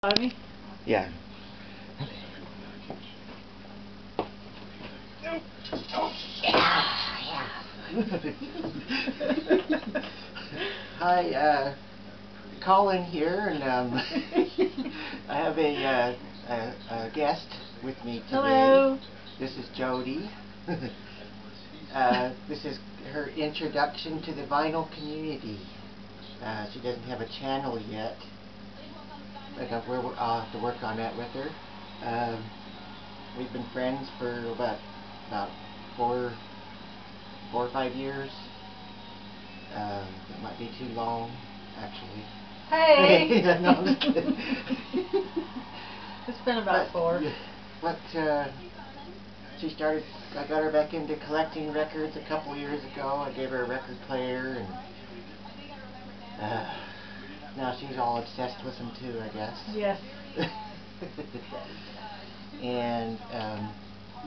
Bobby? Yeah. Hi, Colin here, and I have a guest with me today. Hello. This is Jodi. This is her introduction to the vinyl community. She doesn't have a channel yet. I'll have to work on that with her. We've been friends for about 4 or 5 years. It might be too long, actually. Hey! No, I'm just kidding. It's been about 4. But she started. I got her back into collecting records a couple years ago. I gave her a record player, and now she's all obsessed with them too, I guess. Yes. And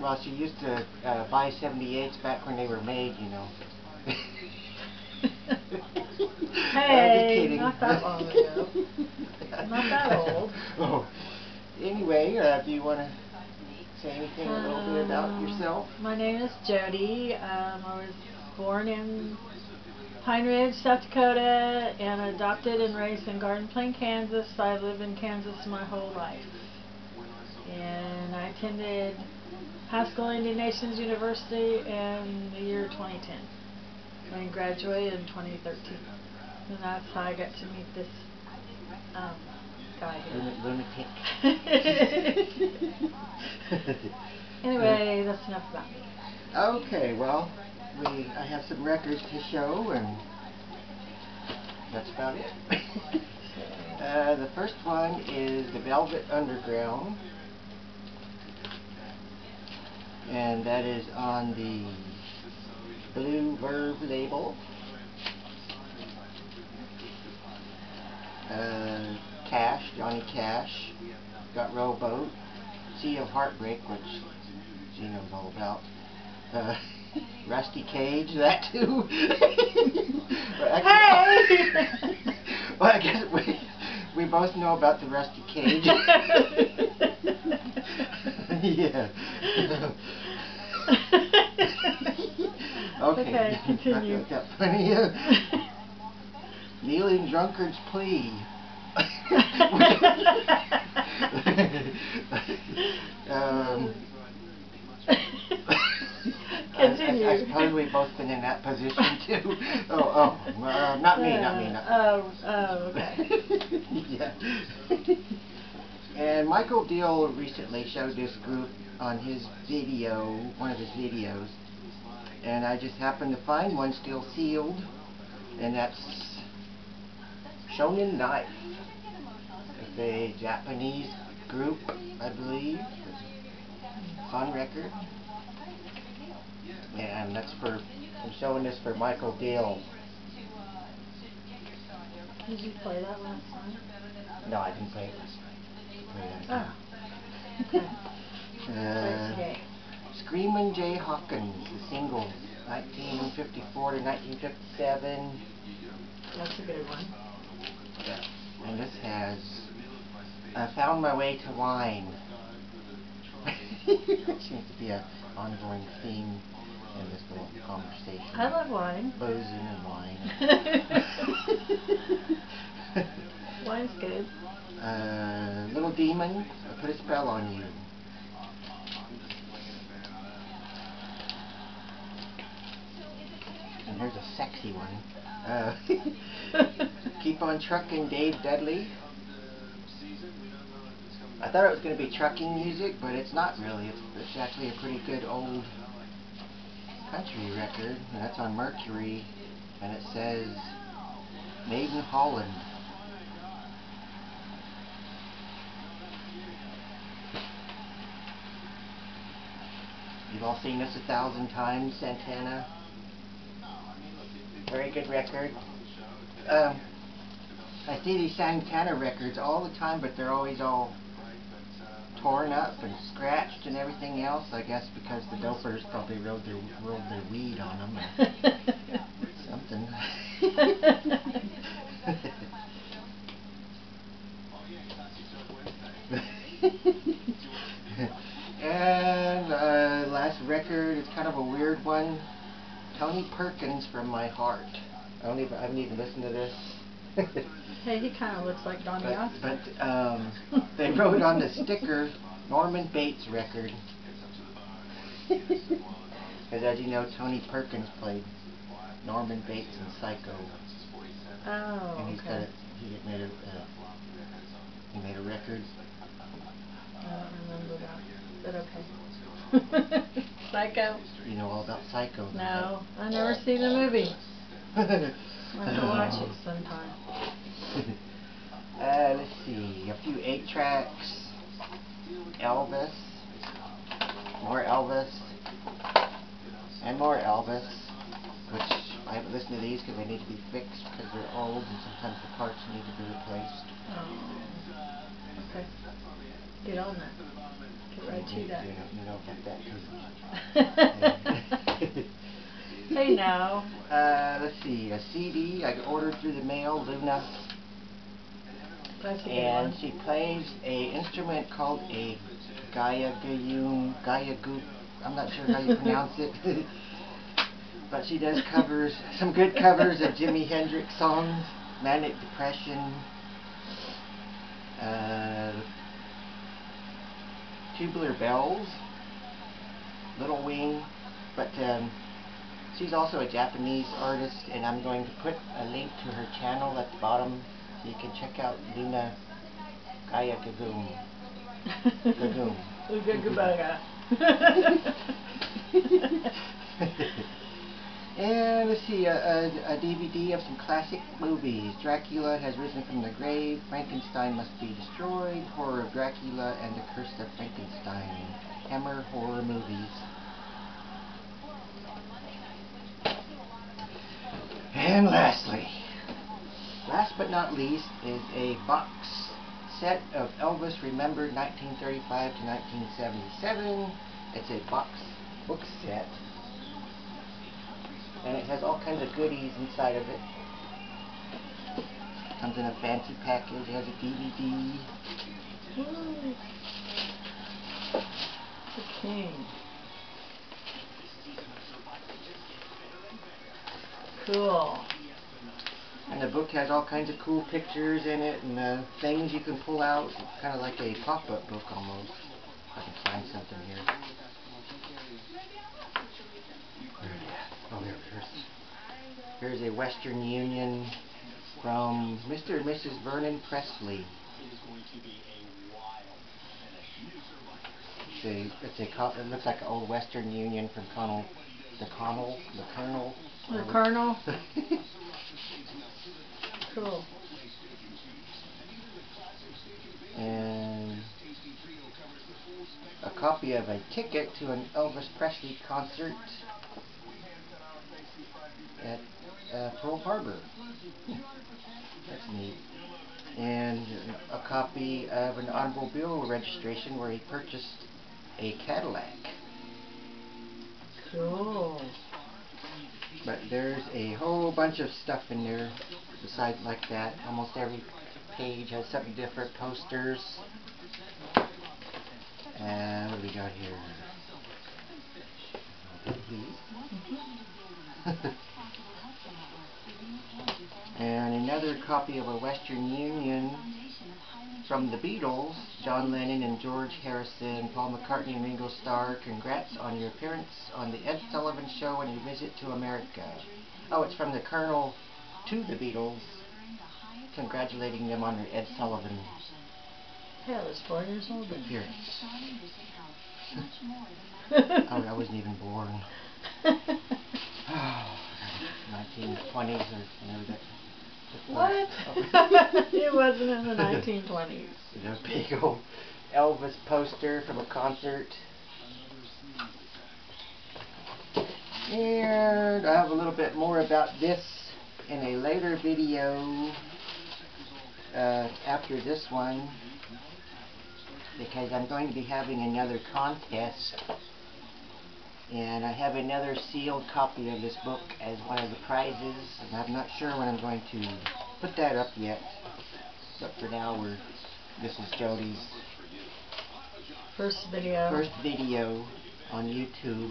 well, she used to buy 78s back when they were made, you know. Hey, not that long ago. Not that old. Oh. Anyway, do you want to say anything a little bit about yourself? My name is Jodi. I was born in Pine Ridge, South Dakota, and adopted and raised in Garden Plain, Kansas. I lived in Kansas my whole life. And I attended Haskell Indian Nations University in the year 2010. And graduated in 2013. And that's how I got to meet this guy here. Lunatic. Anyway, that's enough about me. Okay, well, I have some records to show, and that's about it. The first one is the Velvet Underground, and that is on the Blue Verve label. Cash, Johnny Cash, got Rowboat, Sea of Heartbreak, which she knows all about. Rusty Cage, that too. Hey! Well, I guess we both know about the Rusty Cage. Yeah. Okay, continue. I got plenty of Kneeling Drunkard's Plea. Continue. I suppose we've both been in that position too. Not me. Okay. Yeah. And Michael Deal recently showed this group on his video, one of his videos, and I just happened to find one still sealed, and that's Shonen Knife. It's a Japanese group, I believe. It's on record. And that's I'm showing this for Michael Deal. Did you play that last time? No, I didn't play it last night. Okay. Screamin' Jay Hawkins, the singles, 1954 to 1957. That's a good one. Yeah. And this has Found My Way to Wine. Seems to be an ongoing theme in this little conversation. I love wine. Boozing and wine. Wine's good. Little Demon, I Put a Spell on You. And here's a sexy one. Keep on Truckin', Dave Dudley. I thought it was going to be trucking music, but it's not really. It's actually a pretty good old country record, and that's on Mercury, and it says Made in Holland. You've all seen this 1,000 times, Santana. Very good record. I see these Santana records all the time, but they're always all torn up and scratched and everything else. I guess because the dopers probably rolled their weed on them or something. And last record is kind of a weird one. Tony Perkins, From My Heart. I haven't even listened to this. Hey, he kind of looks like Donnie Osmond. But they wrote on the sticker, Norman Bates record. Because as you know, Tony Perkins played Norman Bates in Psycho. Oh, and he's okay. He made a record. I don't remember that, but okay. Psycho? You know all about Psycho? No, I've never seen the movie. I'll have to watch it sometime. Let's see, a few 8-tracks. Elvis. More Elvis. And more Elvis. Which I haven't listened to these because they need to be fixed because they're old and sometimes the parts need to be replaced. Oh, okay. Get on that. Get right to that. You know about that too. Hey now. Let's see, a CD I ordered through the mail, Luna. That's a good And one. she plays a instrument called a Gayagoo. I'm not sure how you pronounce it. But she does covers, some good covers of Jimi Hendrix songs, Manic Depression, Tubular Bells, Little Wing, but she's also a Japanese artist, and I'm going to put a link to her channel at the bottom so you can check out Luna Gayagagoom. Gagoom. Ugagabaga. And let's see, a DVD of some classic movies. Dracula Has Risen from the Grave, Frankenstein Must Be Destroyed, Horror of Dracula, and The Curse of Frankenstein. Hammer horror movies. And lastly, last but not least, is a box set of Elvis Remembered 1935 to 1977. It's a book set. And it has all kinds of goodies inside of it. Comes in a fancy package. It has a DVD. Ooh. The king. Cool. And the book has all kinds of cool pictures in it and things you can pull out. It's kind of like a pop-up book almost. I can find something here. Oh, here's a Western Union from Mr. and Mrs. Vernon Presley. It looks like an old Western Union from the Colonel. The Colonel? Cool. And a copy of a ticket to an Elvis Presley concert at Pearl Harbor. That's neat. And a copy of an automobile registration where he purchased a Cadillac. Cool. But there's a whole bunch of stuff in there besides like that. Almost every page has something different. Posters. And what do we got here? And another copy of a Western Union from the Beatles. John Lennon and George Harrison, Paul McCartney and Ringo Starr. Congrats on your appearance on the Ed Sullivan Show and your visit to America. Oh, it's from the Colonel to the Beatles, congratulating them on their Ed Sullivan Hey, I was 4 years old then. appearance. Oh, I wasn't even born. 1920s or that. What? It wasn't in the 1920s. A big old Elvis poster from a concert. And I have a little bit more about this in a later video after this one, because I'm going to be having another contest, and I have another sealed copy of this book as one of the prizes, and I'm not sure when I'm going to put that up yet, but for now this is Jodi's First video. First video on YouTube.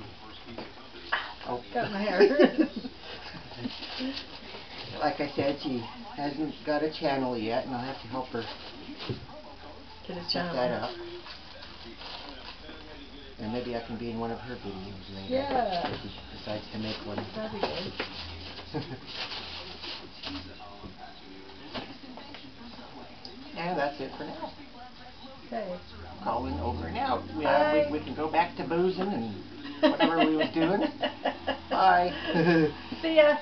Oh. Got my hair. Like I said, she hasn't got a channel yet, and I'll have to help her Get a set channel. that up. And maybe I can be in one of her videos later. Yeah. If she decides to make one. That'd be good. And that's it for now. Okay. Calling over and out. We can go back to boozing and whatever we was doing. Bye. See ya.